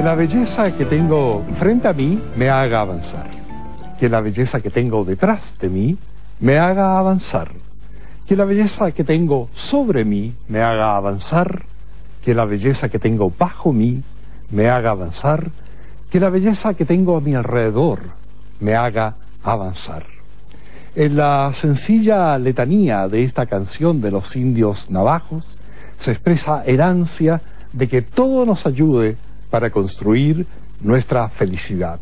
Que la belleza que tengo frente a mí me haga avanzar. Que la belleza que tengo detrás de mí me haga avanzar. Que la belleza que tengo sobre mí me haga avanzar. Que la belleza que tengo bajo mí me haga avanzar. Que la belleza que tengo a mi alrededor me haga avanzar. En la sencilla letanía de esta canción de los indios navajos se expresa el ansia de que todo nos ayude para construir nuestra felicidad.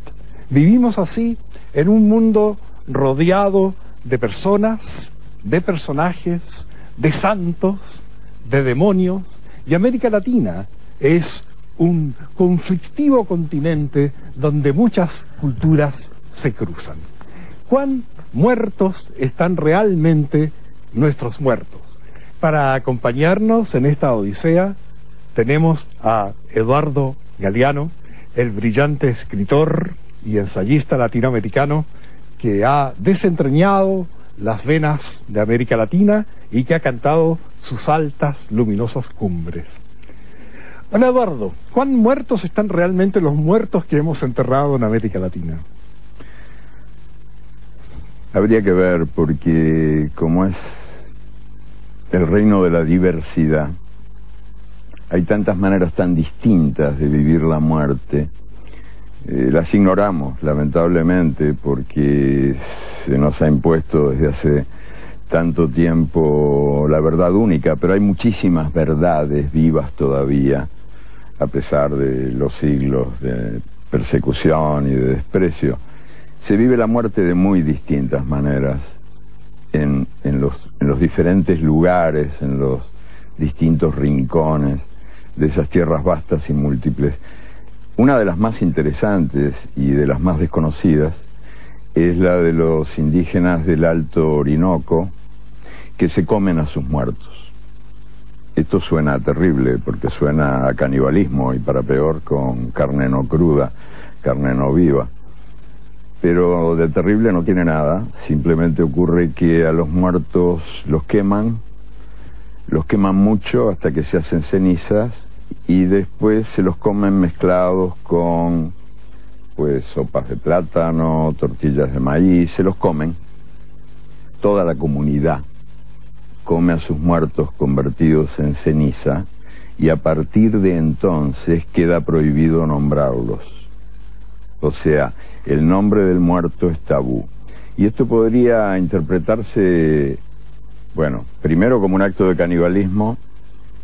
Vivimos así en un mundo rodeado de personas, de personajes, de santos, de demonios, y América Latina es un conflictivo continente donde muchas culturas se cruzan. ¿Cuán muertos están realmente nuestros muertos? Para acompañarnos en esta odisea tenemos a Eduardo Galeano, el brillante escritor y ensayista latinoamericano que ha desentrañado las venas de América Latina y que ha cantado sus altas, luminosas cumbres. Hola Eduardo, ¿cuán muertos están realmente los muertos que hemos enterrado en América Latina? Habría que ver, porque como es el reino de la diversidad, hay tantas maneras tan distintas de vivir la muerte. Las ignoramos, lamentablemente, porque se nos ha impuesto desde hace tanto tiempo la verdad única, pero hay muchísimas verdades vivas todavía, a pesar de los siglos de persecución y de desprecio. Se vive la muerte de muy distintas maneras, en los diferentes lugares, en los distintos rincones de esas tierras vastas y múltiples. Una de las más interesantes y de las más desconocidas es la de los indígenas del Alto Orinoco que se comen a sus muertos. Esto suena terrible porque suena a canibalismo y para peor con carne no cruda, carne no viva. Pero de terrible no tiene nada, simplemente ocurre que a los muertos los queman mucho hasta que se hacen cenizas y después se los comen mezclados con pues sopas de plátano, tortillas de maíz, se los comen. Toda la comunidad come a sus muertos convertidos en ceniza y a partir de entonces queda prohibido nombrarlos. O sea, el nombre del muerto es tabú. Y esto podría interpretarse, bueno, primero como un acto de canibalismo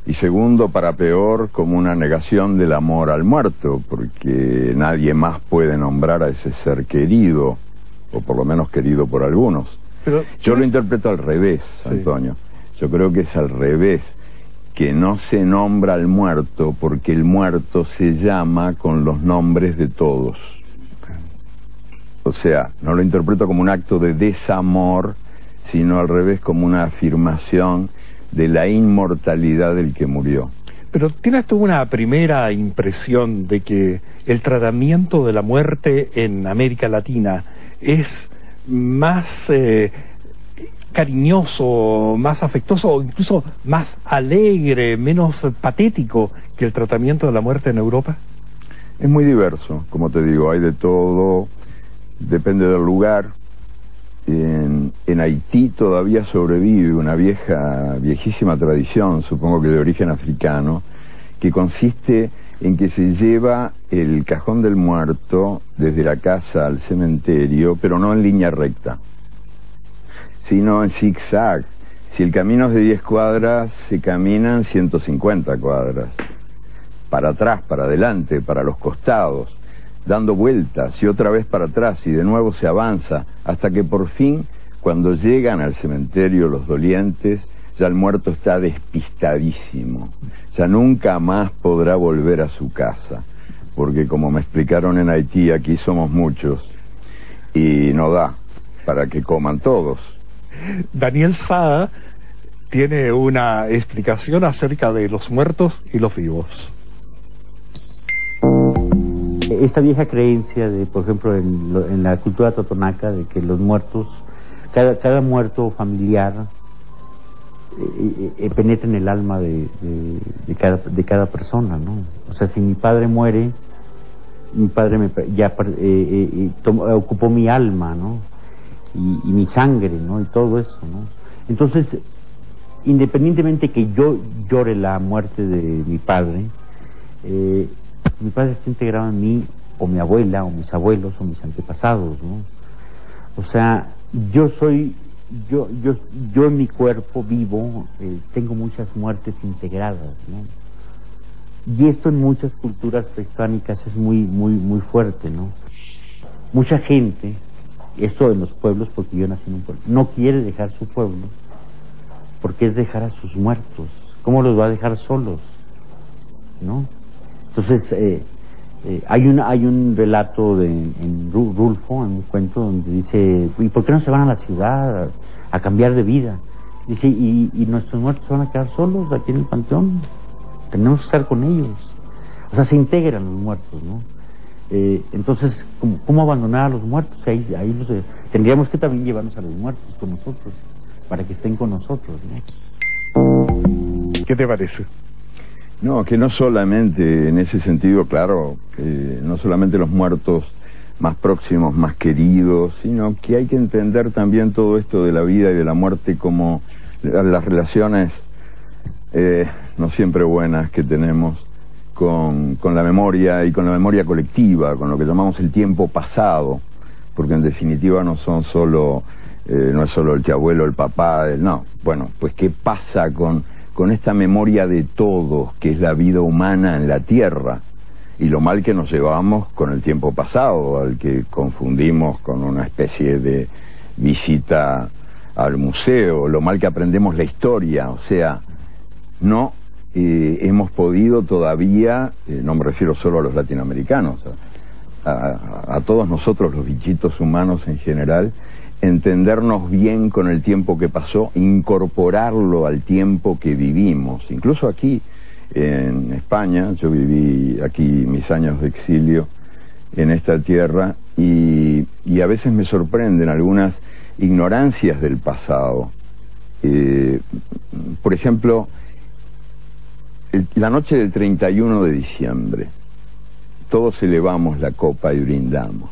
y segundo, para peor, como una negación del amor al muerto, porque nadie más puede nombrar a ese ser querido, o por lo menos querido por algunos. Pero yo lo interpreto al revés, sí. Antonio. Yo creo que es al revés, que no se nombra al muerto porque el muerto se llama con los nombres de todos. O sea, no lo interpreto como un acto de desamor, sino al revés, como una afirmación de la inmortalidad del que murió. Pero ¿tienes tú una primera impresión de que el tratamiento de la muerte en América Latina es más cariñoso, más afectuoso o incluso más alegre, menos patético que el tratamiento de la muerte en Europa? Es muy diverso, como te digo, hay de todo, depende del lugar. En Haití todavía sobrevive una viejísima tradición, supongo que de origen africano, que consiste en que se lleva el cajón del muerto desde la casa al cementerio, pero no en línea recta, sino en zigzag. Si el camino es de 10 cuadras, se caminan 150 cuadras, para atrás, para adelante, para los costados, dando vueltas y otra vez para atrás y de nuevo se avanza hasta que por fin, cuando llegan al cementerio los dolientes, ya el muerto está despistadísimo, ya nunca más podrá volver a su casa, porque como me explicaron en Haití, aquí somos muchos y no da para que coman todos. Daniel Sada tiene una explicación acerca de los muertos y los vivos. Esta vieja creencia de, por ejemplo, en la cultura totonaca, de que los muertos, cada muerto familiar penetra en el alma de cada persona, ¿no? O sea, si mi padre muere, mi padre ocupó mi alma, ¿no? Y mi sangre, ¿no? Y todo eso, ¿no? Entonces, independientemente que yo llore la muerte de mi padre está integrado en mí, o mi abuela, o mis abuelos, o mis antepasados, ¿no? O sea, yo en mi cuerpo vivo, tengo muchas muertes integradas, ¿no? Y esto en muchas culturas prehispánicas es muy, muy, muy fuerte, ¿no? Mucha gente, esto en los pueblos, porque yo nací en un pueblo, no quiere dejar su pueblo, porque es dejar a sus muertos. ¿Cómo los va a dejar solos? ¿No? Entonces, hay un relato en Rulfo, en un cuento, donde dice, ¿y por qué no se van a la ciudad a cambiar de vida? Dice, ¿y nuestros muertos se van a quedar solos aquí en el panteón? Tenemos que estar con ellos. O sea, se integran los muertos, ¿no? Entonces, ¿cómo abandonar a los muertos? Tendríamos que también llevarnos a los muertos con nosotros, para que estén con nosotros, ¿no? ¿Qué te parece? No, que no solamente en ese sentido, claro, no solamente los muertos más próximos, más queridos, sino que hay que entender también todo esto de la vida y de la muerte como las relaciones no siempre buenas que tenemos con la memoria y con la memoria colectiva, con lo que llamamos el tiempo pasado, porque en definitiva no son solo, no es solo el tío abuelo, el papá, no, bueno, pues qué pasa con esta memoria de todos, que es la vida humana en la tierra, y lo mal que nos llevamos con el tiempo pasado, al que confundimos con una especie de visita al museo, lo mal que aprendemos la historia, o sea, no hemos podido todavía, no me refiero solo a los latinoamericanos, a todos nosotros los bichitos humanos en general, entendernos bien con el tiempo que pasó, incorporarlo al tiempo que vivimos. Incluso aquí en España, yo viví aquí mis años de exilio en esta tierra y a veces me sorprenden algunas ignorancias del pasado. Por ejemplo, la noche del 31 de diciembre, todos elevamos la copa y brindamos.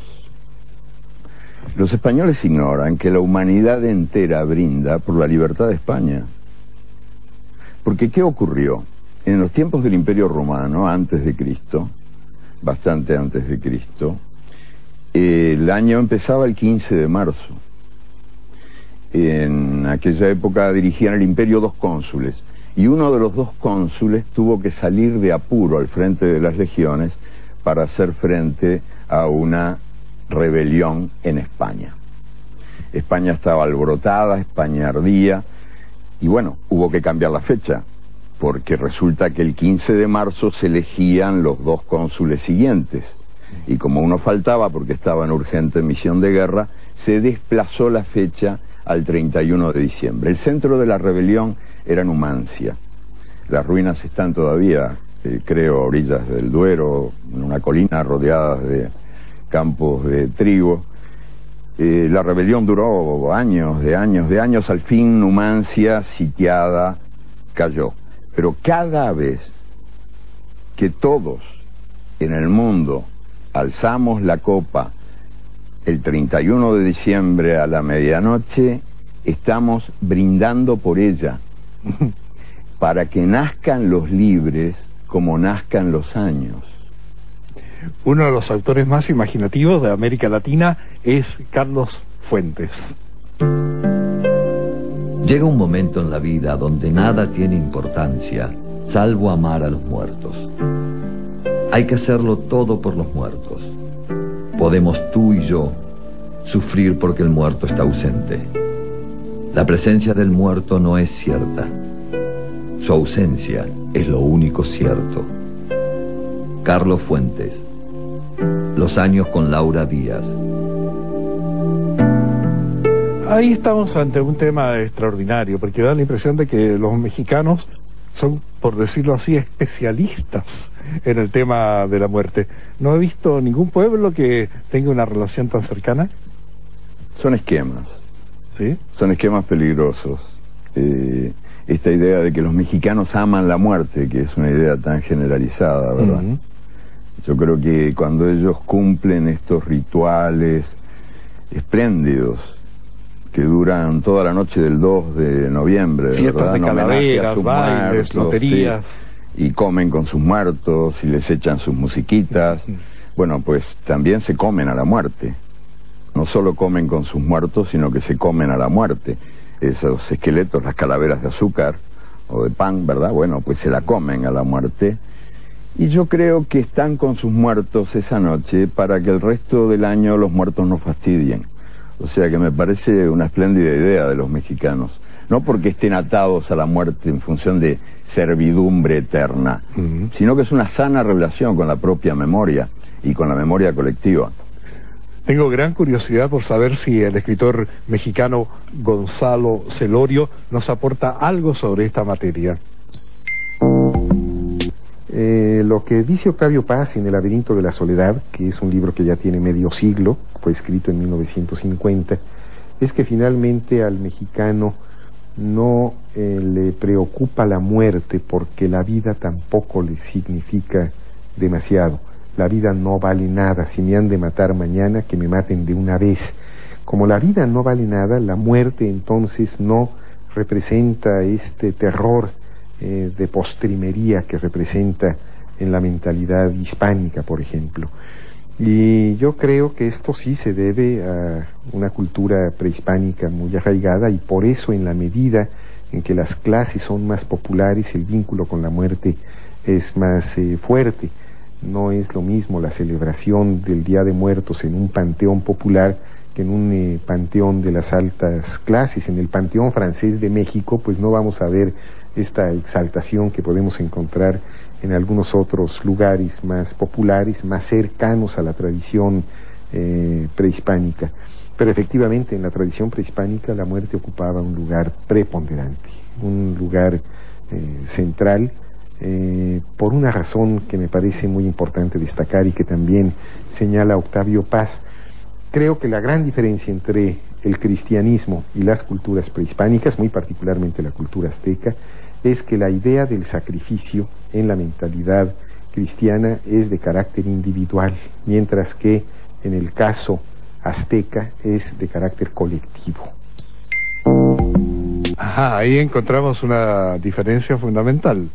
Los españoles ignoran que la humanidad entera brinda por la libertad de España. Porque ¿qué ocurrió? En los tiempos del Imperio Romano, antes de Cristo, bastante antes de Cristo, el año empezaba el 15 de marzo. En aquella época dirigían el imperio 2 cónsules, y uno de los 2 cónsules tuvo que salir de apuro al frente de las legiones para hacer frente a una rebelión en España. España estaba alborotada, España ardía, y bueno, hubo que cambiar la fecha, porque resulta que el 15 de marzo se elegían los 2 cónsules siguientes, y como uno faltaba porque estaba en urgente misión de guerra, se desplazó la fecha al 31 de diciembre. El centro de la rebelión era Numancia. Las ruinas están todavía, creo, a orillas del Duero, en una colina rodeadas de campos de trigo. La rebelión duró años, al fin Numancia, sitiada, cayó. Pero cada vez que todos en el mundo alzamos la copa el 31 de diciembre a la medianoche, estamos brindando por ella, para que nazcan los libres como nazcan los años. Uno de los autores más imaginativos de América Latina es Carlos Fuentes. Llega un momento en la vida donde nada tiene importancia, salvo amar a los muertos. Hay que hacerlo todo por los muertos. Podemos tú y yo sufrir porque el muerto está ausente. La presencia del muerto no es cierta. Su ausencia es lo único cierto. Carlos Fuentes. Los años con Laura Díaz. Ahí estamos ante un tema extraordinario, porque da la impresión de que los mexicanos son, por decirlo así, especialistas en el tema de la muerte. No he visto ningún pueblo que tenga una relación tan cercana. Son esquemas. ¿Sí? Son esquemas peligrosos. Esta idea de que los mexicanos aman la muerte, que es una idea tan generalizada, ¿verdad? Yo creo que cuando ellos cumplen estos rituales espléndidos que duran toda la noche del 2 de noviembre, fiestas ¿verdad? de En homenaje a calaveras, sus bailes, muertos, loterías. sí, y comen con sus muertos y les echan sus musiquitas. Bueno, pues también se comen a la muerte. No solo comen con sus muertos, sino que se comen a la muerte. Esos esqueletos, las calaveras de azúcar o de pan, ¿verdad? Bueno, pues se la comen a la muerte. Y yo creo que están con sus muertos esa noche para que el resto del año los muertos no fastidien. O sea que me parece una espléndida idea de los mexicanos. No porque estén atados a la muerte en función de servidumbre eterna, sino que es una sana relación con la propia memoria y con la memoria colectiva. Tengo gran curiosidad por saber si el escritor mexicano Gonzalo Celorio nos aporta algo sobre esta materia. Lo que dice Octavio Paz en El laberinto de la soledad, que es un libro que ya tiene medio siglo, fue escrito en 1950, es que finalmente al mexicano no le preocupa la muerte porque la vida tampoco le significa demasiado. La vida no vale nada, si me han de matar mañana, que me maten de una vez. Como la vida no vale nada, la muerte entonces no representa este terror de postrimería que representa en la mentalidad hispánica, por ejemplo. Y yo creo que esto sí se debe a una cultura prehispánica muy arraigada, y por eso, en la medida en que las clases son más populares, el vínculo con la muerte es más fuerte. No es lo mismo la celebración del Día de Muertos en un panteón popular que en un panteón de las altas clases. En el Panteón Francés de México, pues no vamos a ver esta exaltación que podemos encontrar en algunos otros lugares más populares, más cercanos a la tradición prehispánica. Pero efectivamente, en la tradición prehispánica la muerte ocupaba un lugar preponderante, un lugar central, por una razón que me parece muy importante destacar y que también señala Octavio Paz. Creo que la gran diferencia entre el cristianismo y las culturas prehispánicas, muy particularmente la cultura azteca, es que la idea del sacrificio en la mentalidad cristiana es de carácter individual, mientras que en el caso azteca es de carácter colectivo. Ajá, ahí encontramos una diferencia fundamental.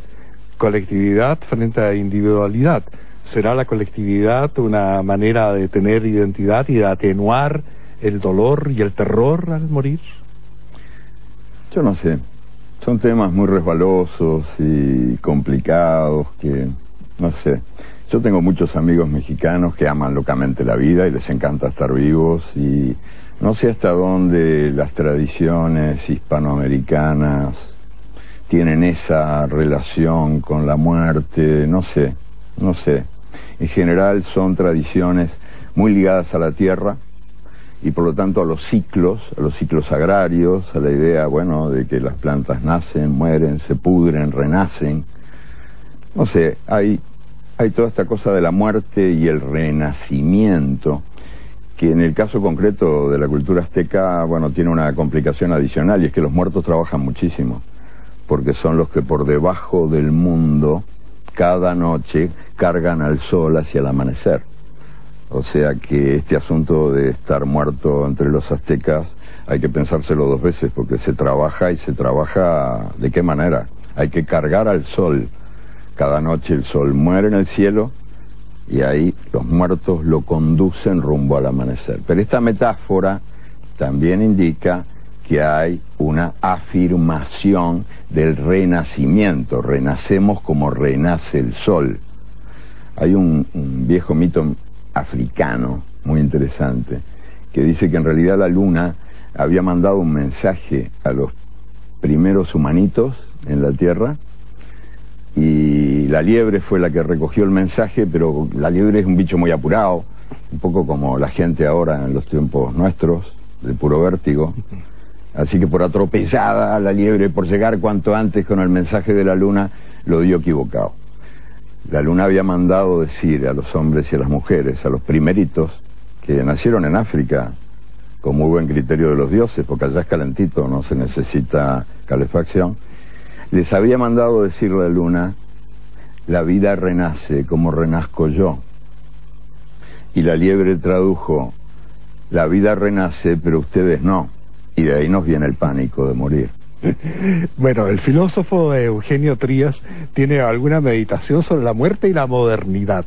Colectividad frente a individualidad. ¿Será la colectividad una manera de tener identidad y de atenuar el dolor y el terror al morir? Yo no sé. Son temas muy resbalosos y complicados que, no sé. Yo tengo muchos amigos mexicanos que aman locamente la vida y les encanta estar vivos, y no sé hasta dónde las tradiciones hispanoamericanas tienen esa relación con la muerte, no sé. En general son tradiciones muy ligadas a la tierra y por lo tanto a los ciclos agrarios, a la idea, bueno, de que las plantas nacen, mueren, se pudren, renacen. No sé, hay toda esta cosa de la muerte y el renacimiento, que en el caso concreto de la cultura azteca, bueno, tiene una complicación adicional, y es que los muertos trabajan muchísimo, porque son los que por debajo del mundo cada noche cargan al sol hacia el amanecer. O sea que este asunto de estar muerto entre los aztecas hay que pensárselo dos veces, porque se trabaja, y se trabaja ¿de qué manera? Hay que cargar al sol. Cada noche el sol muere en el cielo y ahí los muertos lo conducen rumbo al amanecer. Pero esta metáfora también indica que hay una afirmación del renacimiento. Renacemos como renace el sol. Hay un viejo mito africano muy interesante que dice que en realidad la luna había mandado un mensaje a los primeros humanitos en la tierra, y la liebre fue la que recogió el mensaje, pero la liebre es un bicho muy apurado, un poco como la gente ahora en los tiempos nuestros, de puro vértigo. Así que por atropellada, la liebre, por llegar cuanto antes con el mensaje de la luna, lo dio equivocado. La luna había mandado decir a los hombres y a las mujeres, a los primeritos, que nacieron en África, con muy buen criterio de los dioses, porque allá es calentito, no se necesita calefacción. Les había mandado decir la luna: la vida renace como renazco yo, Y la liebre tradujo: la vida renace, pero ustedes no. Y de ahí nos viene el pánico de morir. Bueno, el filósofo Eugenio Trías tiene alguna meditación sobre la muerte y la modernidad.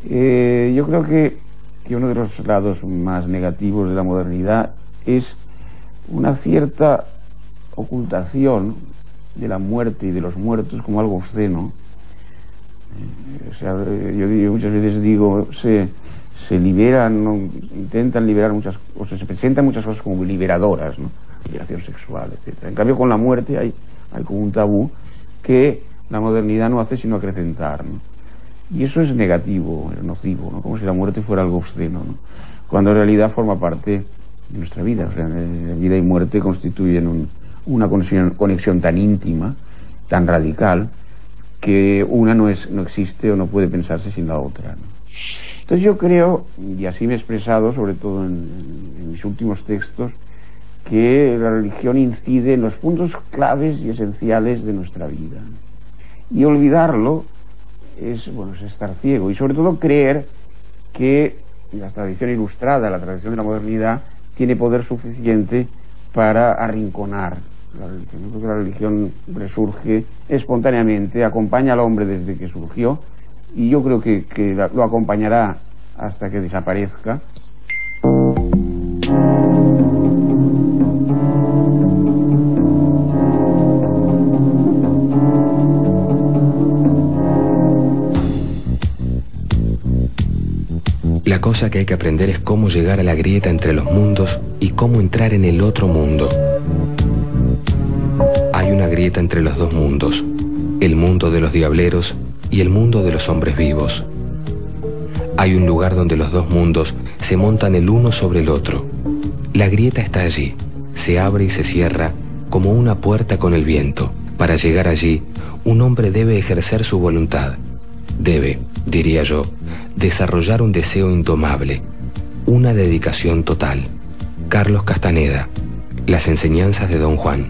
Yo creo que uno de los lados más negativos de la modernidad es una cierta ocultación de la muerte y de los muertos como algo obsceno. O sea, yo muchas veces digo, se liberan, ¿no? Intentan liberar muchas cosas, se presentan muchas cosas como liberadoras, ¿no? Liberación sexual, etc. En cambio, con la muerte hay como un tabú que la modernidad no hace sino acrecentar, ¿no? Y eso es negativo, es nocivo, ¿no? Como si la muerte fuera algo obsceno, ¿no? Cuando en realidad forma parte de nuestra vida. O sea, vida y muerte constituyen una conexión tan íntima, tan radical, que una no existe o no puede pensarse sin la otra, ¿no? Entonces yo creo, y así me he expresado, sobre todo en mis últimos textos, que la religión incide en los puntos claves y esenciales de nuestra vida. Y olvidarlo es estar ciego, y sobre todo creer que la tradición ilustrada, la tradición de la modernidad, tiene poder suficiente para arrinconar la religión. Yo creo que la religión resurge espontáneamente, acompaña al hombre desde que surgió, y yo creo que lo acompañará hasta que desaparezca. La cosa que hay que aprender es cómo llegar a la grieta entre los mundos y cómo entrar en el otro mundo. Hay una grieta entre los dos mundos, el mundo de los diableros y el mundo de los hombres vivos. Hay un lugar donde los dos mundos se montan el uno sobre el otro. La grieta está allí, se abre y se cierra como una puerta con el viento. Para llegar allí, un hombre debe ejercer su voluntad. Debe, diría yo, desarrollar un deseo indomable, una dedicación total. Carlos Castaneda, Las enseñanzas de Don Juan.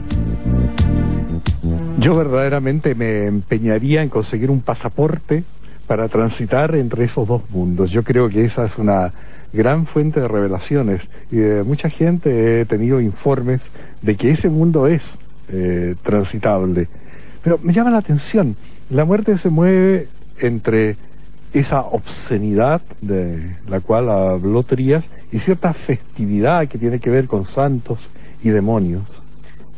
Yo verdaderamente me empeñaría en conseguir un pasaporte para transitar entre esos dos mundos. Yo creo que esa es una gran fuente de revelaciones, y de mucha gente he tenido informes de que ese mundo es transitable. Pero me llama la atención, la muerte se mueve entre esa obscenidad de la cual habló Trías y cierta festividad que tiene que ver con santos y demonios.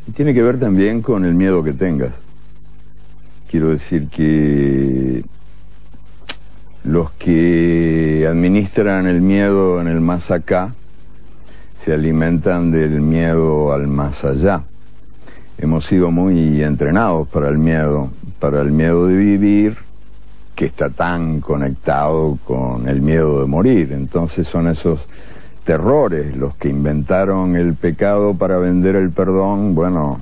Y tiene que ver también con el miedo que tengas. Quiero decir que los que administran el miedo en el más acá se alimentan del miedo al más allá. Hemos sido muy entrenados para el miedo de vivir, que está tan conectado con el miedo de morir. Entonces son esos terrores los que inventaron el pecado para vender el perdón. Bueno,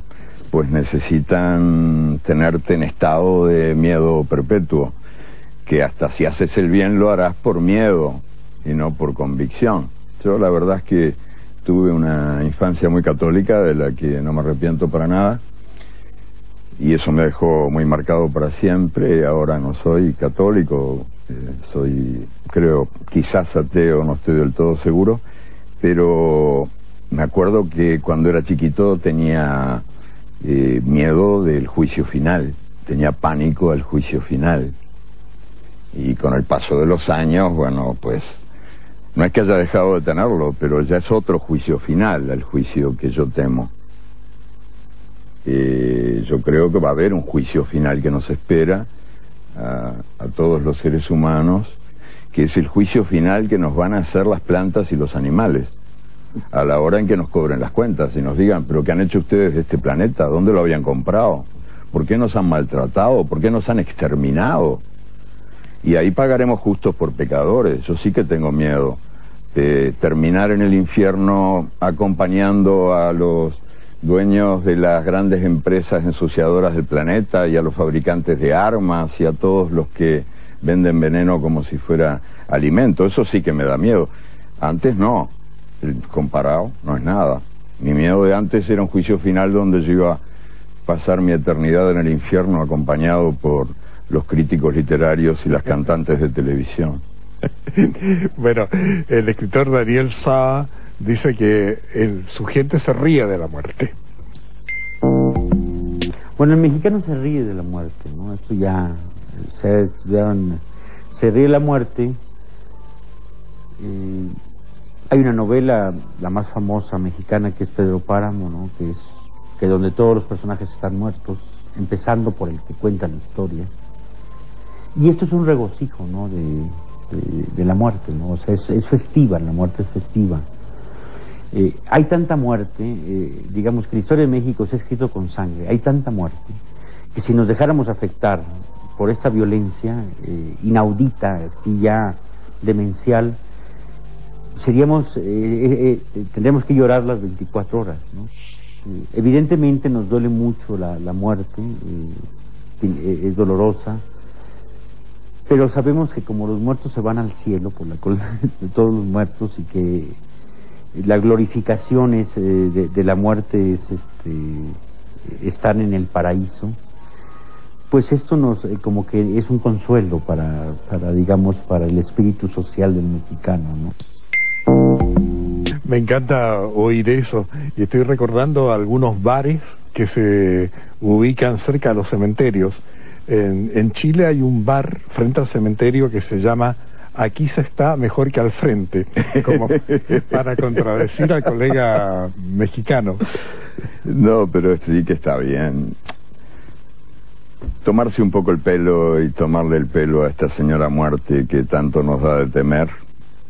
pues necesitan tenerte en estado de miedo perpetuo, que hasta si haces el bien lo harás por miedo y no por convicción. Yo la verdad es que tuve una infancia muy católica, de la que no me arrepiento para nada, y eso me dejó muy marcado para siempre. Ahora no soy católico, soy, creo, quizás ateo, no estoy del todo seguro, pero me acuerdo que cuando era chiquito tenía miedo del juicio final, tenía pánico al juicio final. Y con el paso de los años, bueno, pues no es que haya dejado de tenerlo, pero ya es otro juicio final, el juicio que yo temo. Yo creo que va a haber un juicio final que nos espera a todos los seres humanos, que es el juicio final que nos van a hacer las plantas y los animales, a la hora en que nos cobren las cuentas y nos digan: ¿pero qué han hecho ustedes de este planeta? ¿Dónde lo habían comprado? ¿Por qué nos han maltratado? ¿Por qué nos han exterminado? Y ahí pagaremos justos por pecadores. Yo sí que tengo miedo de terminar en el infierno acompañando a los dueños de las grandes empresas ensuciadoras del planeta y a los fabricantes de armas y a todos los que venden veneno como si fuera alimento. Eso sí que me da miedo. Antes no, comparado no es nada. Mi miedo de antes era un juicio final donde yo iba pasar mi eternidad en el infierno acompañado por los críticos literarios y las cantantes de televisión. Bueno, el escritor Daniel Sá dice que su gente se ríe de la muerte. Bueno, el mexicano se ríe de la muerte, ¿no? Esto ya se ríe de la muerte. Hay una novela, la más famosa mexicana, que es Pedro Páramo, ¿no? Que donde todos los personajes están muertos, empezando por el que cuenta la historia. Y esto es un regocijo, ¿no? de la muerte, ¿no? O sea, es festiva, la muerte es festiva. Hay tanta muerte, digamos que la historia de México se ha escrito con sangre, hay tanta muerte, que si nos dejáramos afectar por esta violencia inaudita, así ya demencial, tendríamos que llorar las 24 horas, ¿no? Evidentemente nos duele mucho la muerte, es dolorosa, pero sabemos que como los muertos se van al cielo por la cola de todos los muertos, y que la glorificación de la muerte es estar en el paraíso, pues esto como que es un consuelo para el espíritu social del mexicano, ¿no? Me encanta oír eso, y estoy recordando algunos bares que se ubican cerca de los cementerios. En Chile hay un bar frente al cementerio que se llama Aquí se está mejor que al frente, como para contradecir al colega mexicano. No, pero sí que está bien. Tomarse un poco el pelo y tomarle el pelo a esta señora muerte que tanto nos da de temer,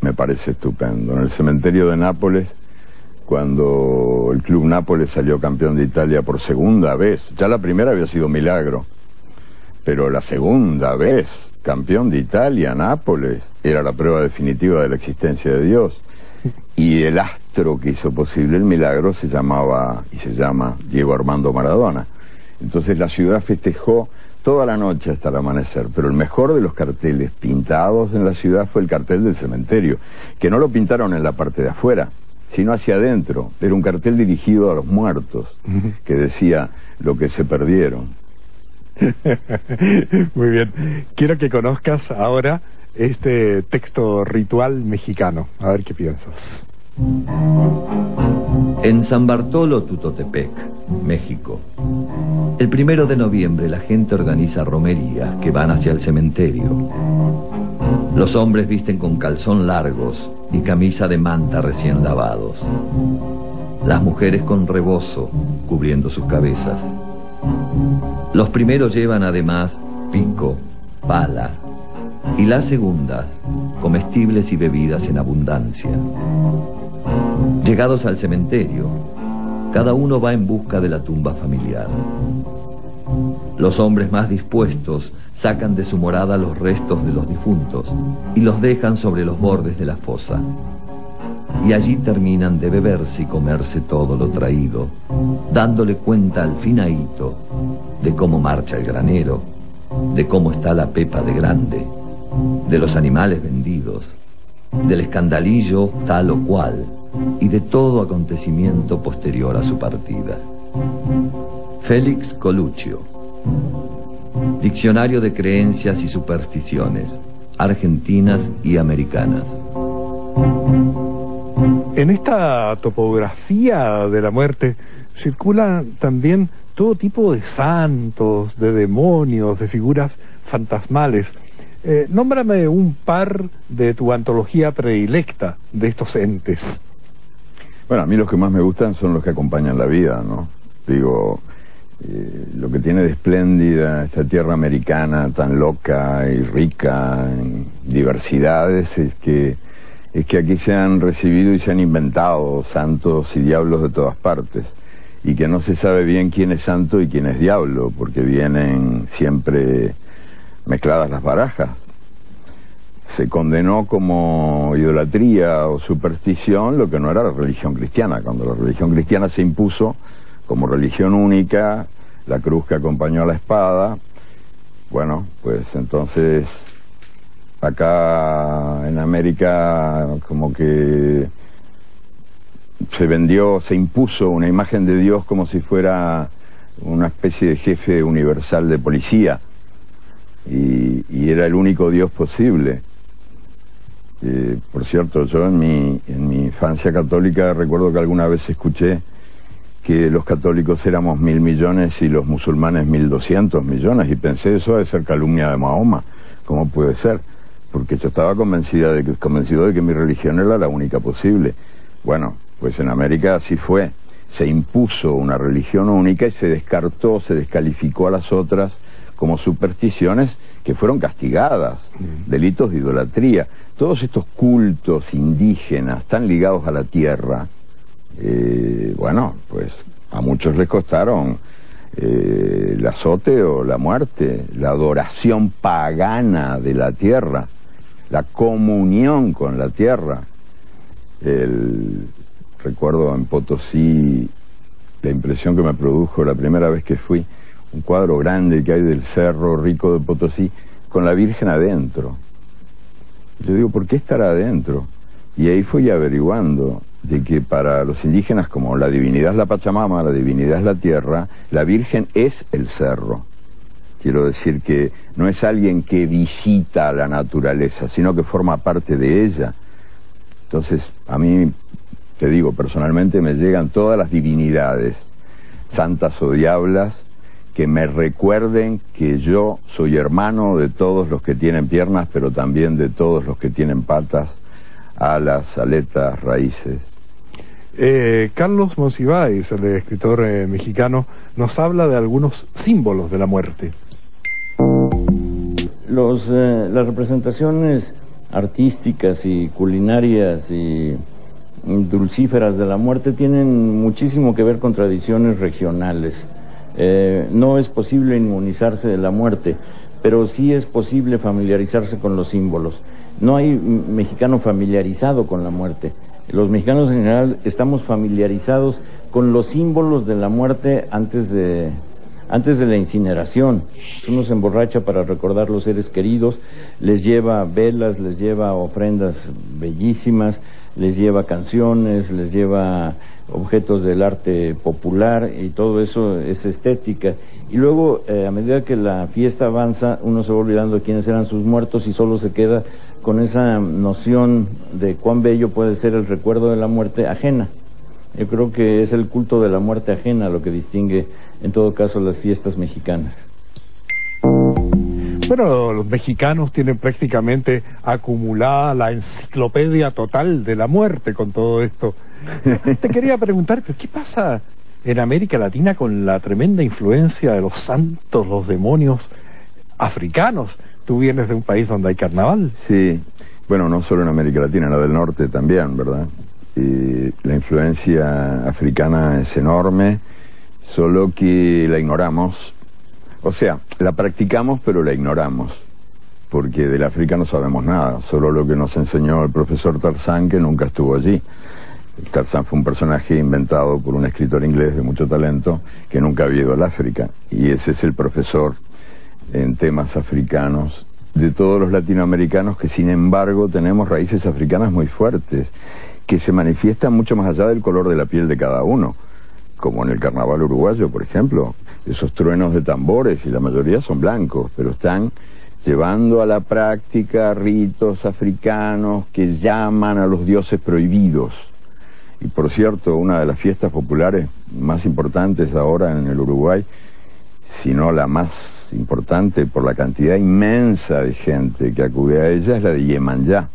me parece estupendo. En el cementerio de Nápoles, cuando el Club Nápoles salió campeón de Italia por segunda vez, ya la primera había sido milagro, pero la segunda vez, campeón de Italia, Nápoles, era la prueba definitiva de la existencia de Dios. Y el astro que hizo posible el milagro se llamaba, y se llama, Diego Armando Maradona. Entonces la ciudad festejó toda la noche hasta el amanecer, pero el mejor de los carteles pintados en la ciudad fue el cartel del cementerio, que no lo pintaron en la parte de afuera, sino hacia adentro. Era un cartel dirigido a los muertos, que decía lo que se perdieron. Muy bien. Quiero que conozcas ahora este texto ritual mexicano. A ver qué piensas. En San Bartolo, Tutotepec, México. El 1 de noviembre la gente organiza romerías que van hacia el cementerio. Los hombres visten con calzón largos y camisa de manta recién lavados. Las mujeres con rebozo cubriendo sus cabezas. Los primeros llevan además pico, pala, y las segundas comestibles y bebidas en abundancia. Llegados al cementerio, cada uno va en busca de la tumba familiar. Los hombres más dispuestos sacan de su morada los restos de los difuntos y los dejan sobre los bordes de la fosa. Y allí terminan de beberse y comerse todo lo traído, dándole cuenta al finaíto de cómo marcha el granero, de cómo está la pepa de grande, de los animales vendidos, del escandalillo tal o cual, y de todo acontecimiento posterior a su partida. Félix Coluccio. Diccionario de creencias y supersticiones, argentinas y americanas. En esta topografía de la muerte circulan también todo tipo de santos, de demonios, de figuras fantasmales. Nómbrame un par de tu antología predilecta de estos entes. Bueno, a mí los que más me gustan son los que acompañan la vida, ¿no? Digo, lo que tiene de espléndida esta tierra americana tan loca y rica en diversidades es que aquí se han recibido y se han inventado santos y diablos de todas partes, y que no se sabe bien quién es santo y quién es diablo, porque vienen siempre mezcladas las barajas. Se condenó como idolatría o superstición lo que no era la religión cristiana. Cuando la religión cristiana se impuso como religión única, la cruz que acompañó a la espada, bueno, pues entonces acá en América como que se vendió, se impuso una imagen de Dios como si fuera una especie de jefe universal de policía, y era el único Dios posible. Por cierto, yo en mi infancia católica recuerdo que alguna vez escuché que los católicos éramos 1.000 millones y los musulmanes 1.200 millones, y pensé, eso debe ser calumnia de Mahoma. ¿Cómo puede ser? Porque yo estaba convencido de que mi religión era la única posible. Bueno, pues en América así fue. Se impuso una religión única y se descartó, se descalificó a las otras como supersticiones que fueron castigadas, delitos de idolatría. Todos estos cultos indígenas tan ligados a la tierra, bueno, pues a muchos les costaron el azote o la muerte, la adoración pagana de la tierra, la comunión con la tierra. Recuerdo en Potosí la impresión que me produjo la primera vez que fui, un cuadro grande que hay del Cerro Rico de Potosí con la Virgen adentro. Yo digo, ¿por qué estará adentro? Y ahí fui averiguando de que para los indígenas, como la divinidad es la Pachamama, la divinidad es la tierra, la Virgen es el cerro. Quiero decir que no es alguien que visita a la naturaleza, sino que forma parte de ella. Entonces, a mí, te digo, personalmente me llegan todas las divinidades, santas o diablas, que me recuerden que yo soy hermano de todos los que tienen piernas, pero también de todos los que tienen patas, alas, aletas, raíces. Carlos Monsiváis, el escritor mexicano, nos habla de algunos símbolos de la muerte. Las representaciones artísticas y culinarias y dulcíferas de la muerte tienen muchísimo que ver con tradiciones regionales. No es posible inmunizarse de la muerte, pero sí es posible familiarizarse con los símbolos. No hay mexicano familiarizado con la muerte. Los mexicanos en general estamos familiarizados con los símbolos de la muerte antes de la incineración. Uno se emborracha para recordar los seres queridos, les lleva velas, les lleva ofrendas bellísimas, les lleva canciones, les lleva objetos del arte popular, y todo eso es estética. Y luego, a medida que la fiesta avanza, uno se va olvidando de quiénes eran sus muertos y solo se queda con esa noción de cuán bello puede ser el recuerdo de la muerte ajena. Yo creo que es el culto de la muerte ajena lo que distingue, en todo caso, las fiestas mexicanas. Bueno, los mexicanos tienen prácticamente acumulada la enciclopedia total de la muerte con todo esto. Te quería preguntar, ¿pero qué pasa en América Latina con la tremenda influencia de los santos, los demonios africanos? Tú vienes de un país donde hay carnaval. Sí, bueno, no solo en América Latina, en la del norte también, ¿verdad? La influencia africana es enorme, solo que la ignoramos. O sea, la practicamos pero la ignoramos, porque del África no sabemos nada, solo lo que nos enseñó el profesor Tarzán, que nunca estuvo allí. Tarzán fue un personaje inventado por un escritor inglés de mucho talento que nunca había ido al África, y ese es el profesor en temas africanos de todos los latinoamericanos, que sin embargo tenemos raíces africanas muy fuertes, que se manifiestan mucho más allá del color de la piel de cada uno, como en el carnaval uruguayo, por ejemplo, esos truenos de tambores, y la mayoría son blancos, pero están llevando a la práctica ritos africanos que llaman a los dioses prohibidos. Y por cierto, una de las fiestas populares más importantes ahora en el Uruguay, si no la más importante por la cantidad inmensa de gente que acude a ella, es la de Yemanyá.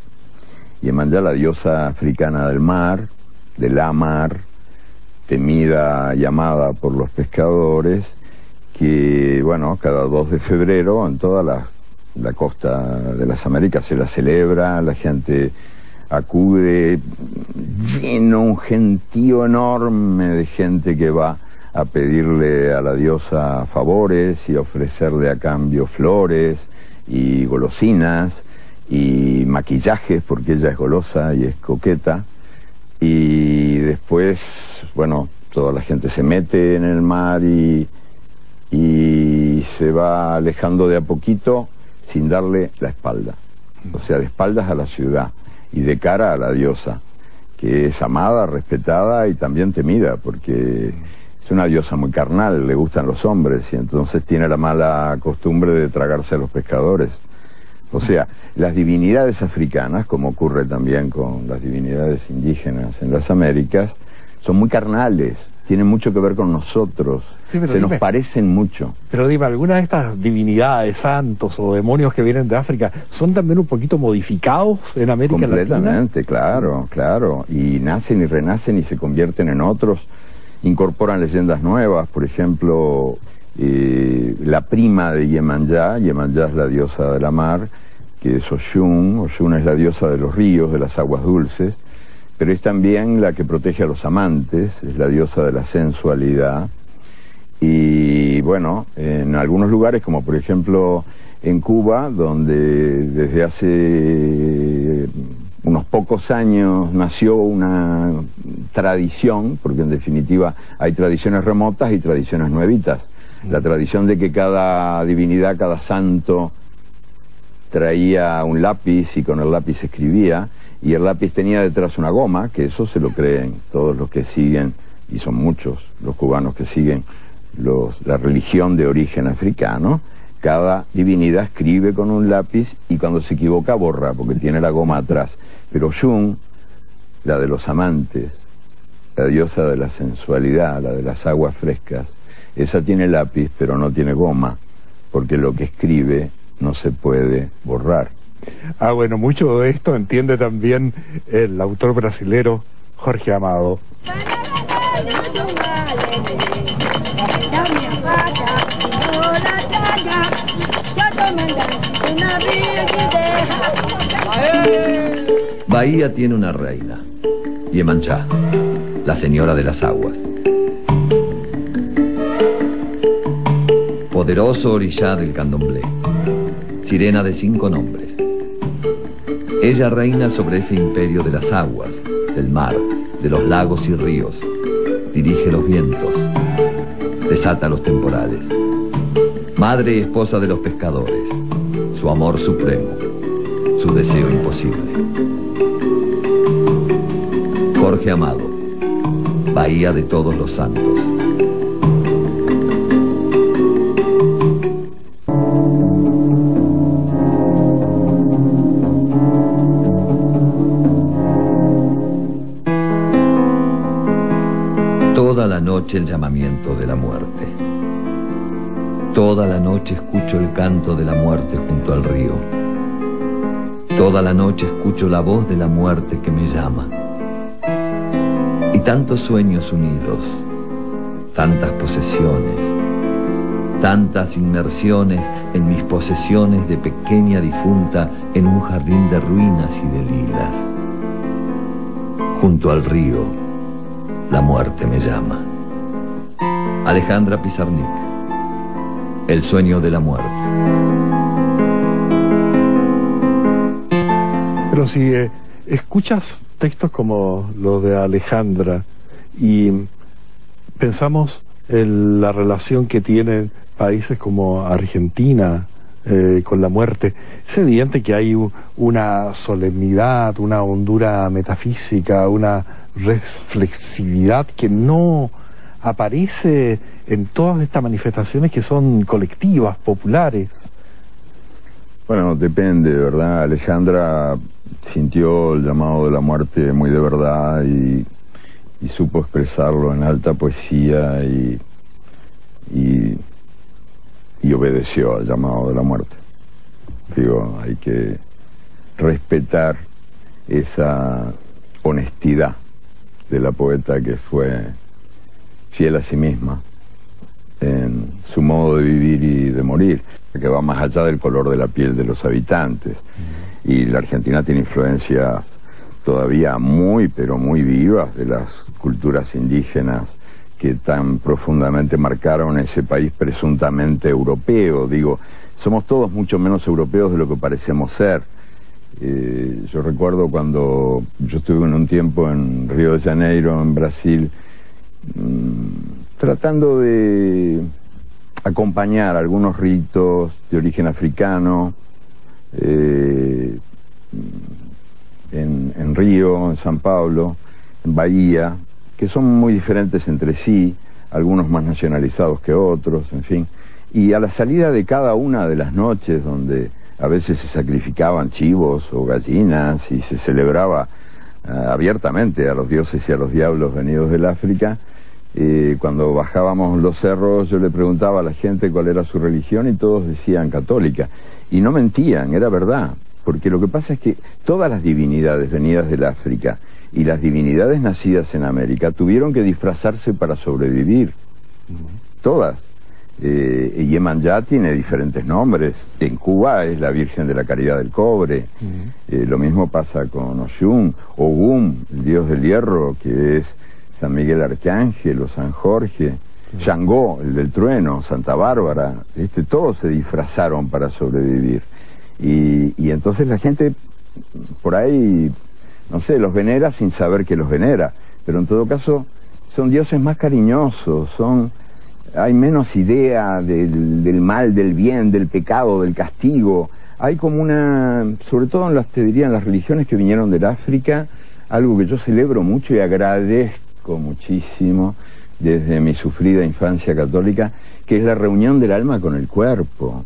Yemanyá, la diosa africana del mar, de la mar, temida y amada por los pescadores, que, bueno, cada 2 de febrero en toda la costa de las Américas se la celebra, la gente acude lleno, un gentío enorme de gente que va a pedirle a la diosa favores y a ofrecerle a cambio flores y golosinas y maquillajes, porque ella es golosa y es coqueta. Y después, bueno, toda la gente se mete en el mar y se va alejando de a poquito sin darle la espalda, o sea, de espaldas a la ciudad y de cara a la diosa, que es amada, respetada y también temida, porque es una diosa muy carnal, le gustan los hombres y entonces tiene la mala costumbre de tragarse a los pescadores. O sea, las divinidades africanas, como ocurre también con las divinidades indígenas en las Américas, son muy carnales, tienen mucho que ver con nosotros, Sí, pero se dime, nos parecen mucho. pero dime, ¿algunas de estas divinidades, santos o demonios que vienen de África son también un poquito modificados en América Latina? Completamente, claro, claro. Y nacen y renacen y se convierten en otros, incorporan leyendas nuevas, por ejemplo, la prima de Yemanjá. Yemanjá es la diosa de la mar, que es Oshun. Oshun es la diosa de los ríos, de las aguas dulces, pero es también la que protege a los amantes, es la diosa de la sensualidad. Y bueno, en algunos lugares, como por ejemplo en Cuba, donde desde hace unos pocos años nació una tradición, porque en definitiva hay tradiciones remotas y tradiciones nuevitas. La tradición de que cada divinidad, cada santo traía un lápiz y con el lápiz escribía, y el lápiz tenía detrás una goma, que eso se lo creen todos los que siguen, y son muchos los cubanos que siguen la religión de origen africano. Cada divinidad escribe con un lápiz y cuando se equivoca borra, porque tiene la goma atrás. Pero Oshun, la de los amantes, la diosa de la sensualidad, la de las aguas frescas, esa tiene lápiz pero no tiene goma, porque lo que escribe no se puede borrar. Ah, bueno, mucho de esto entiende también el autor brasilero Jorge Amado. Bahía tiene una reina, Yemanjá, la señora de las aguas. Poderoso orillá del candomblé, sirena de 5 nombres. Ella reina sobre ese imperio de las aguas, del mar, de los lagos y ríos. Dirige los vientos, desata los temporales. Madre y esposa de los pescadores, su amor supremo, su deseo imposible. Jorge Amado, Bahía de Todos los Santos. Toda la noche el llamamiento de la muerte. Toda la noche escucho el canto de la muerte junto al río. Toda la noche escucho la voz de la muerte que me llama. Y tantos sueños unidos, tantas posesiones, tantas inmersiones en mis posesiones de pequeña difunta en un jardín de ruinas y de lilas. Junto al río, la muerte me llama. Alejandra Pizarnik, El sueño de la muerte. Pero si escuchas textos como los de Alejandra y pensamos en la relación que tienen países como Argentina con la muerte, es evidente que hay una solemnidad, una hondura metafísica, una reflexividad que no aparece en todas estas manifestaciones que son colectivas, populares. Bueno, depende, ¿verdad? Alejandra sintió el llamado de la muerte muy de verdad y supo expresarlo en alta poesía y obedeció al llamado de la muerte. Digo, hay que respetar esa honestidad de la poeta que fue fiel a sí misma en su modo de vivir y de morir, que va más allá del color de la piel de los habitantes. Y la Argentina tiene influencias todavía muy, pero muy vivas de las culturas indígenas que tan profundamente marcaron ese país presuntamente europeo. Digo, somos todos mucho menos europeos de lo que parecemos ser. Yo recuerdo cuando yo estuve en un tiempo en Río de Janeiro, en Brasil, tratando de acompañar algunos ritos de origen africano en Río, en San Pablo, en Bahía, que son muy diferentes entre sí. algunos más nacionalizados que otros, en fin. Y a la salida de cada una de las noches, donde a veces se sacrificaban chivos o gallinas y se celebraba abiertamente a los dioses y a los diablos venidos del África, cuando bajábamos los cerros yo le preguntaba a la gente cuál era su religión y todos decían católica. Y no mentían, era verdad, porque lo que pasa es que todas las divinidades venidas del África y las divinidades nacidas en América tuvieron que disfrazarse para sobrevivir. Todas. Iemanjá tiene diferentes nombres. En Cuba es la Virgen de la Caridad del Cobre. Lo mismo pasa con Oshun, Ogum, el dios del hierro, que es San Miguel Arcángel o San Jorge. Shango, el del trueno, Santa Bárbara. Todos se disfrazaron para sobrevivir. Y entonces la gente por ahí, no sé, los venera sin saber que los venera. Pero en todo caso son dioses más cariñosos, hay menos idea del mal, del bien, del pecado, del castigo. Hay como sobre todo te diría en las religiones que vinieron del África, algo que yo celebro mucho y agradezco muchísimo desde mi sufrida infancia católica, que es la reunión del alma con el cuerpo.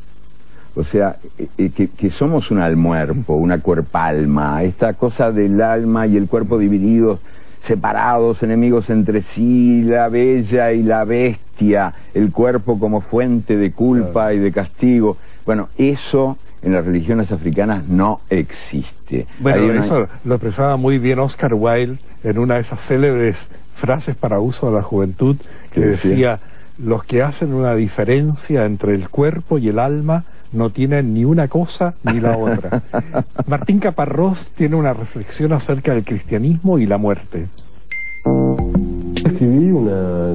O sea, que somos un almuerpo, una cuerpalma, esta cosa del alma y el cuerpo divididos, separados, enemigos entre sí, la bella y la bestia, el cuerpo como fuente de culpa y de castigo. Bueno, eso en las religiones africanas no existe. Bueno, eso lo expresaba muy bien Oscar Wilde en una de esas célebres frases para uso de la juventud, que decía, los que hacen una diferencia entre el cuerpo y el alma no tienen ni una cosa ni la otra. Martín Caparrós tiene una reflexión acerca del cristianismo y la muerte. Escribí una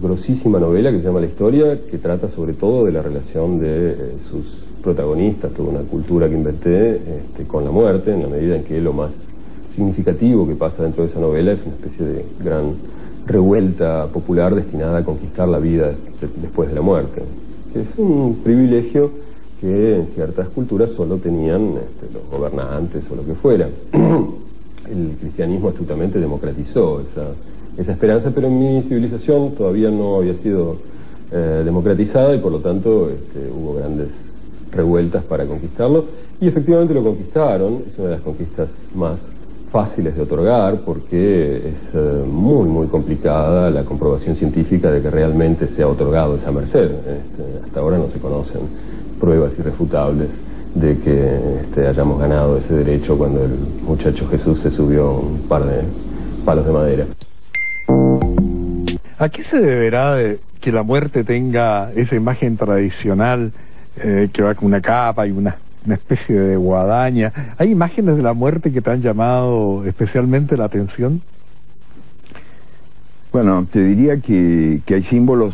grosísima novela que se llama La Historia, que trata sobre todo de la relación de sus protagonistas, toda una cultura que inventé con la muerte, en la medida en que lo más significativo que pasa dentro de esa novela es una especie de gran revuelta popular destinada a conquistar la vida después de la muerte. Es un privilegio que en ciertas culturas solo tenían los gobernantes o lo que fuera. El cristianismo astutamente democratizó esa esperanza, pero en mi civilización todavía no había sido democratizada y por lo tanto hubo grandes revueltas para conquistarlo, y efectivamente lo conquistaron. Es una de las conquistas más fáciles de otorgar porque es muy muy complicada la comprobación científica de que realmente se ha otorgado esa merced. Hasta ahora no se conocen pruebas irrefutables de que hayamos ganado ese derecho cuando el muchacho Jesús se subió un par de palos de madera. ¿A qué se deberá de que la muerte tenga esa imagen tradicional que va con una capa y una especie de guadaña? ¿Hay imágenes de la muerte que te han llamado especialmente la atención? Bueno, te diría que hay símbolos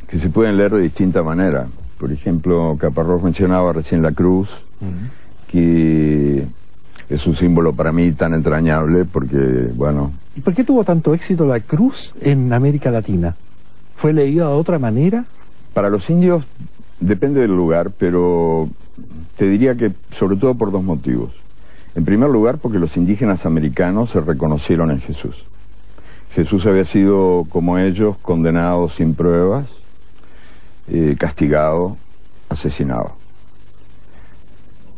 que se pueden leer de distinta manera. Por ejemplo, Caparrós mencionaba recién la cruz, que es un símbolo para mí tan entrañable porque, bueno... ¿Y por qué tuvo tanto éxito la cruz en América Latina? ¿Fue leída de otra manera? Para los indios depende del lugar, pero te diría que sobre todo por dos motivos. En primer lugar, porque los indígenas americanos se reconocieron en Jesús. Jesús había sido, como ellos, condenado sin pruebas, castigado, asesinado.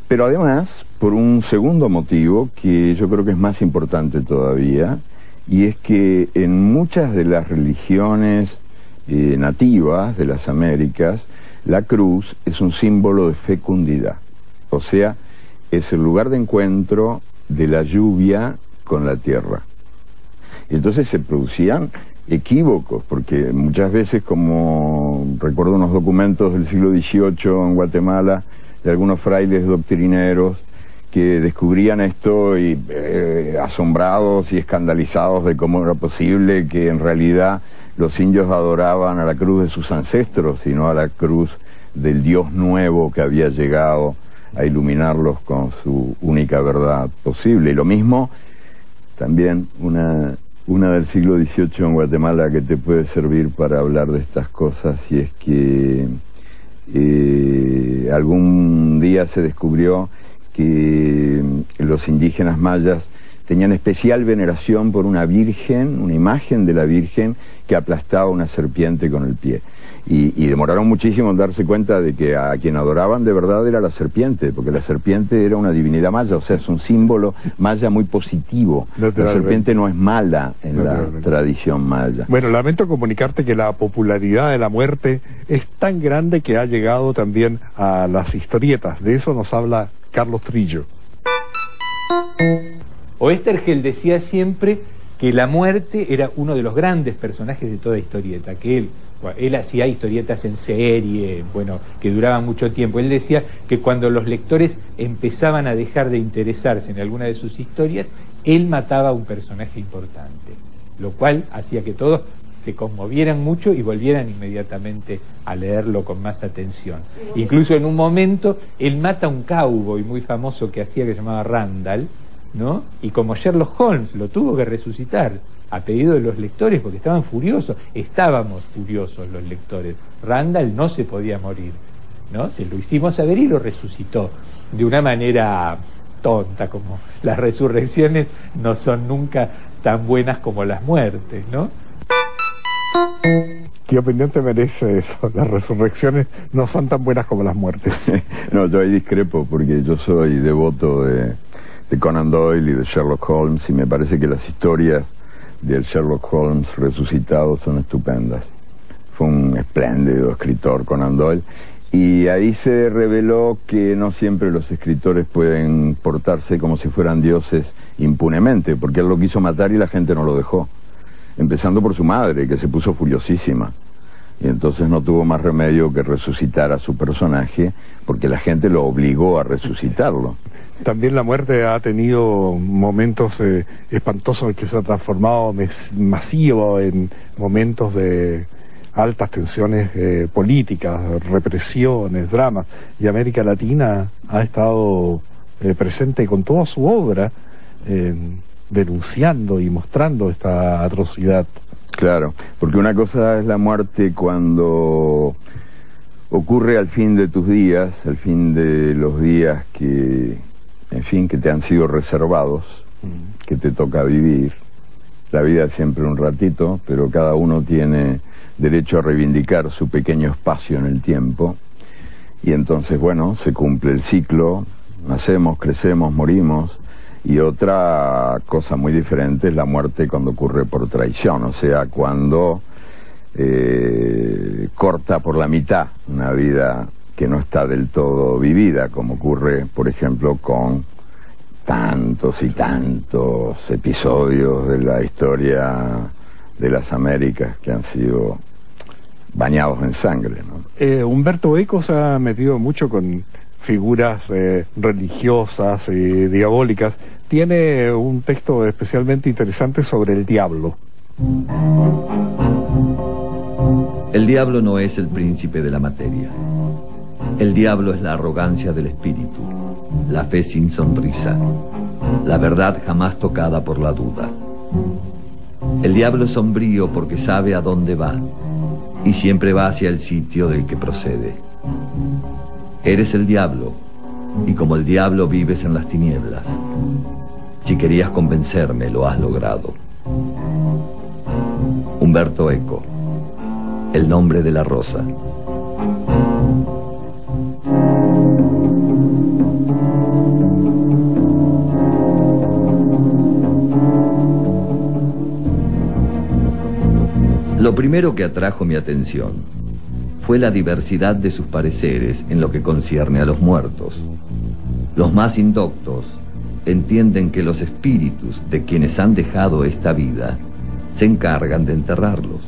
Pero además, por un segundo motivo, que yo creo que es más importante todavía, y es que en muchas de las religiones nativas de las Américas, la cruz es un símbolo de fecundidad. O sea, es el lugar de encuentro de la lluvia con la tierra. Y entonces se producían equívocos, porque muchas veces, como recuerdo unos documentos del siglo XVIII en Guatemala, de algunos frailes doctrineros que descubrían esto y asombrados y escandalizados de cómo era posible que en realidad los indios adoraban a la cruz de sus ancestros y no a la cruz del Dios nuevo que había llegado a iluminarlos con su única verdad posible. Y lo mismo, también una del siglo XVIII en Guatemala que te puede servir para hablar de estas cosas, y es que algún día se descubrió que los indígenas mayas tenían especial veneración por una virgen, una imagen de la Virgen que aplastaba una serpiente con el pie. Y demoraron muchísimo en darse cuenta de que a quien adoraban de verdad era la serpiente, porque la serpiente era una divinidad maya, o sea, es un símbolo maya muy positivo. La serpiente no es mala en la tradición maya. Bueno, lamento comunicarte que la popularidad de la muerte es tan grande que ha llegado también a las historietas. De eso nos habla Carlos Trillo. Oestergel decía siempre que la muerte era uno de los grandes personajes de toda historieta, que él hacía historietas en serie, bueno, que duraban mucho tiempo. Él decía que cuando los lectores empezaban a dejar de interesarse en alguna de sus historias, él mataba a un personaje importante, lo cual hacía que todos se conmovieran mucho y volvieran inmediatamente a leerlo con más atención. Incluso en un momento, él mata a un cowboy muy famoso que hacía, que se llamaba Randall, ¿no? Y como Sherlock Holmes lo tuvo que resucitar a pedido de los lectores porque estaban furiosos, estábamos furiosos los lectores. Randall no se podía morir, ¿no? Se lo hicimos saber y lo resucitó de una manera tonta, como las resurrecciones no son nunca tan buenas como las muertes, ¿no? ¿Qué opinión te merece eso? Las resurrecciones no son tan buenas como las muertes. No, yo ahí discrepo porque yo soy devoto de Conan Doyle y de Sherlock Holmes, y me parece que las historias del Sherlock Holmes resucitado son estupendas. Fue un espléndido escritor Conan Doyle, y ahí se reveló que no siempre los escritores pueden portarse como si fueran dioses impunemente, porque él lo quiso matar y la gente no lo dejó, empezando por su madre, que se puso furiosísima, y entonces no tuvo más remedio que resucitar a su personaje, porque la gente lo obligó a resucitarlo. También la muerte ha tenido momentos espantosos en que se ha transformado masivo en momentos de altas tensiones políticas, represiones, dramas, y América Latina ha estado presente con toda su obra denunciando y mostrando esta atrocidad. Claro, porque una cosa es la muerte cuando ocurre al fin de tus días, al fin de los días que, en fin, que te han sido reservados, que te toca vivir. La vida es siempre un ratito, pero cada uno tiene derecho a reivindicar su pequeño espacio en el tiempo, y entonces, bueno, se cumple el ciclo, nacemos, crecemos, morimos. Y otra cosa muy diferente es la muerte cuando ocurre por traición, o sea, cuando corta por la mitad una vida que no está del todo vivida, como ocurre, por ejemplo, con tantos y tantos episodios de la historia de las Américas que han sido bañados en sangre, ¿no? Umberto Eco se ha metido mucho con figuras religiosas y diabólicas. Tiene un texto especialmente interesante sobre el diablo. El diablo no es el príncipe de la materia. El diablo es la arrogancia del espíritu, la fe sin sonrisa, la verdad jamás tocada por la duda. El diablo es sombrío porque sabe a dónde va y siempre va hacia el sitio del que procede. Eres el diablo, y como el diablo vives en las tinieblas. Si querías convencerme, lo has logrado. Umberto Eco, El nombre de la rosa. Lo primero que atrajo mi atención fue la diversidad de sus pareceres en lo que concierne a los muertos. Los más indoctos entienden que los espíritus de quienes han dejado esta vida se encargan de enterrarlos.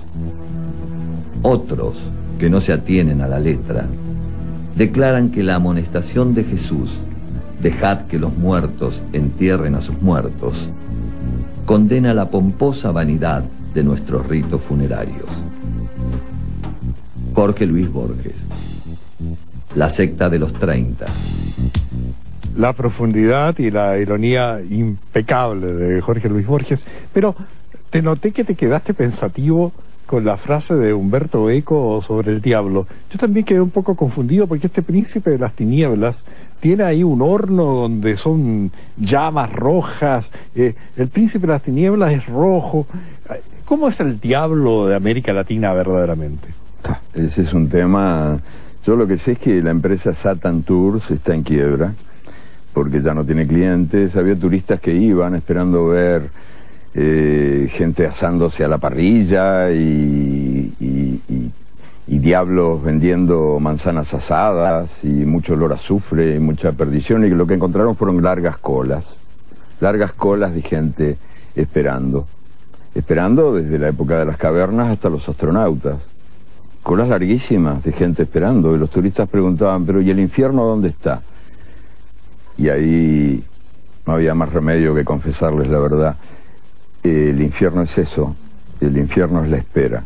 Otros, que no se atienen a la letra, declaran que la amonestación de Jesús, dejad que los muertos entierren a sus muertos, condena la pomposa vanidad de nuestros ritos funerarios. Jorge Luis Borges, La secta de los 30. La profundidad y la ironía impecable de Jorge Luis Borges, pero te noté que te quedaste pensativo con la frase de Umberto Eco sobre el diablo. Yo también quedé un poco confundido porque este príncipe de las tinieblas tiene ahí un horno donde son llamas rojas, el príncipe de las tinieblas es rojo. ¿Cómo es el diablo de América Latina verdaderamente? Ese es un tema. Yo lo que sé es que la empresa Satan Tours está en quiebra, porque ya no tiene clientes. Había turistas que iban esperando ver gente asándose a la parrilla y diablos vendiendo manzanas asadas y mucho olor a azufre y mucha perdición, y lo que encontraron fueron largas colas de gente esperando desde la época de las cavernas hasta los astronautas. Colas larguísimas de gente esperando, y los turistas preguntaban, pero ¿y el infierno dónde está? Y ahí no había más remedio que confesarles la verdad. El infierno es eso, el infierno es la espera.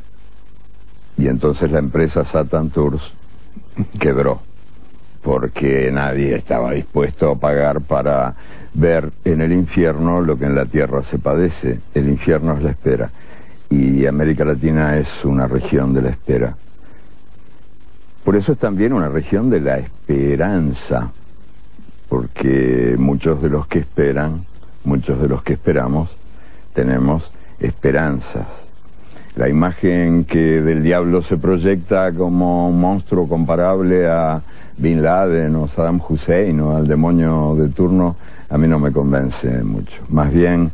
Y entonces la empresa Satan Tours quebró, porque nadie estaba dispuesto a pagar para ver en el infierno lo que en la tierra se padece. El infierno es la espera, y América Latina es una región de la espera. Por eso es también una región de la esperanza, porque muchos de los que esperan, muchos de los que esperamos, tenemos esperanzas. La imagen que del diablo se proyecta como un monstruo comparable a Bin Laden o Saddam Hussein o al demonio de turno, a mí no me convence mucho. Más bien,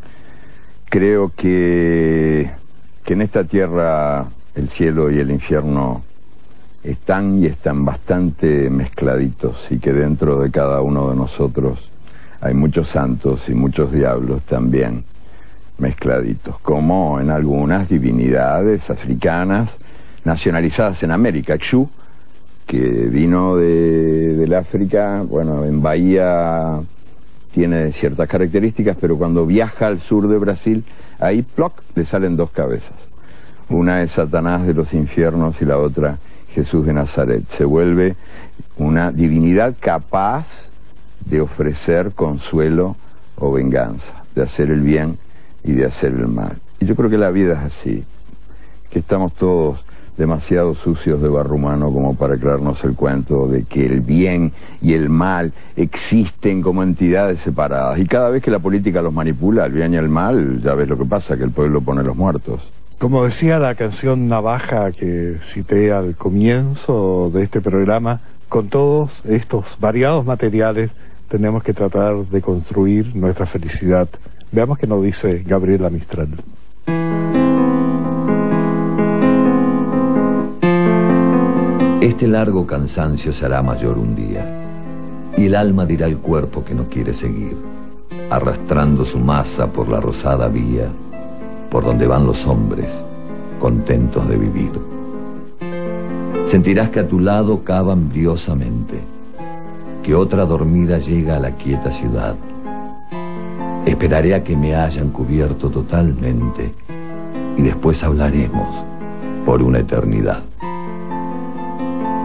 creo que en esta tierra el cielo y el infierno están bastante mezcladitos, y que dentro de cada uno de nosotros hay muchos santos y muchos diablos también mezcladitos, como en algunas divinidades africanas nacionalizadas en América. Xu, que vino del África, bueno, en Bahía tiene ciertas características, pero cuando viaja al sur de Brasil, ahí, ploc, le salen dos cabezas. Una es Satanás de los infiernos y la otra Jesús de Nazaret. Se vuelve una divinidad capaz de ofrecer consuelo o venganza, de hacer el bien y de hacer el mal. Y yo creo que la vida es así, que estamos todos demasiado sucios de barro humano como para creernos el cuento de que el bien y el mal existen como entidades separadas. Y cada vez que la política los manipula, el bien y el mal, ya ves lo que pasa, que el pueblo pone los muertos. Como decía la canción Navaja que cité al comienzo de este programa, con todos estos variados materiales tenemos que tratar de construir nuestra felicidad. Veamos qué nos dice Gabriela Mistral. Este largo cansancio se hará mayor un día, y el alma dirá al cuerpo que no quiere seguir, arrastrando su masa por la rosada vía, por donde van los hombres, contentos de vivir. Sentirás que a tu lado cavan briosamente, que otra dormida llega a la quieta ciudad. Esperaré a que me hayan cubierto totalmente, y después hablaremos por una eternidad.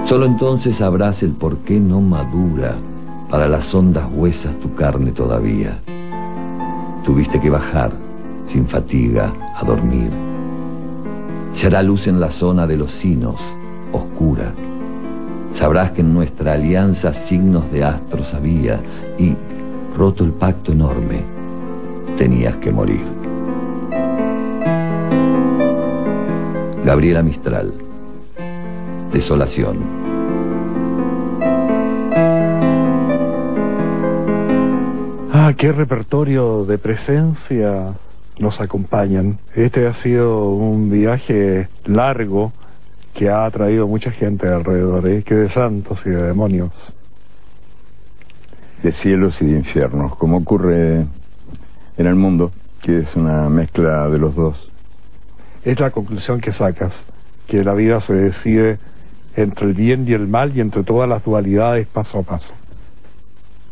Solo entonces sabrás el por qué no madura para las hondas huesas tu carne todavía. Tuviste que bajar sin fatiga a dormir. Se hará luz en la zona de los sinos, oscura. Sabrás que en nuestra alianza signos de astros había, y, roto el pacto enorme, tenías que morir. Gabriela Mistral. Desolación. Qué repertorio de presencia nos acompañan. Este ha sido un viaje largo que ha traído mucha gente alrededor, que de santos y de demonios. De cielos y de infiernos, como ocurre en el mundo, que es una mezcla de los dos. Es la conclusión que sacas, que la vida se decide entre el bien y el mal y entre todas las dualidades paso a paso.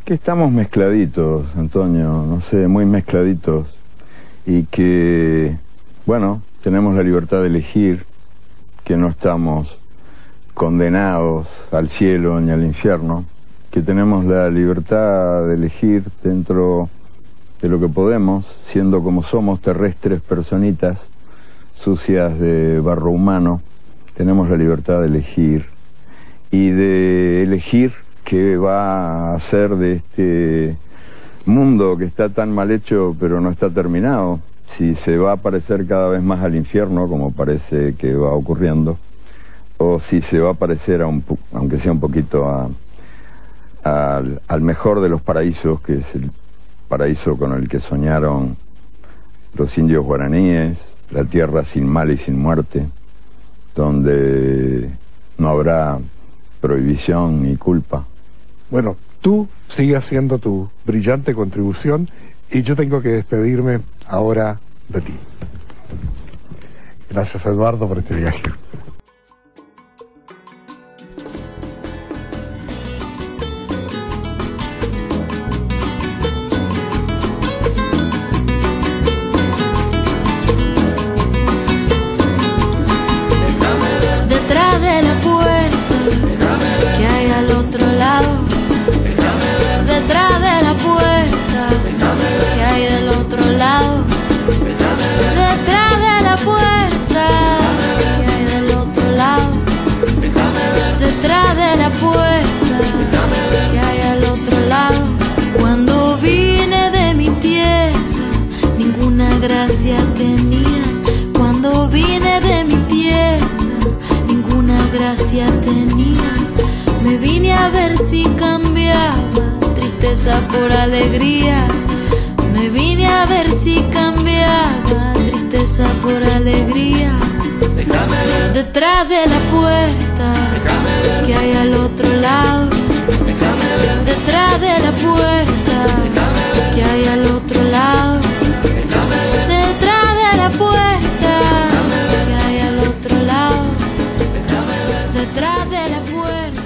Que estamos mezcladitos, Antonio, no sé, muy mezcladitos, y que, bueno, tenemos la libertad de elegir, que no estamos condenados al cielo ni al infierno, que tenemos la libertad de elegir dentro de lo que podemos, siendo como somos terrestres personitas, sucias de barro humano, tenemos la libertad de elegir, y de elegir qué va a hacer de este mundo que está tan mal hecho pero no está terminado, si se va a parecer cada vez más al infierno, como parece que va ocurriendo, o si se va a parecer, aunque sea un poquito, al mejor de los paraísos, que es el paraíso con el que soñaron los indios guaraníes, la tierra sin mal y sin muerte, donde no habrá prohibición ni culpa. Bueno, tú sigues haciendo tu brillante contribución y yo tengo que despedirme ahora de ti. Gracias, Eduardo, por este viaje. Detrás de la puerta que hay al otro lado, detrás de la puerta que hay del otro lado, detrás de la puerta que hay del otro lado, detrás de la puerta que hay al otro lado. Cuando vine de mi tierra ninguna gracia tenía, cuando vine de mi tierra ninguna gracia tenía. Me vine a ver si cambiaba tristeza por alegría. Me vine a ver si cambiaba tristeza por alegría. Detrás de la puerta que hay al otro lado, detrás de la puerta que hay al otro lado, detrás de la puerta que hay al otro lado, detrás de la puerta.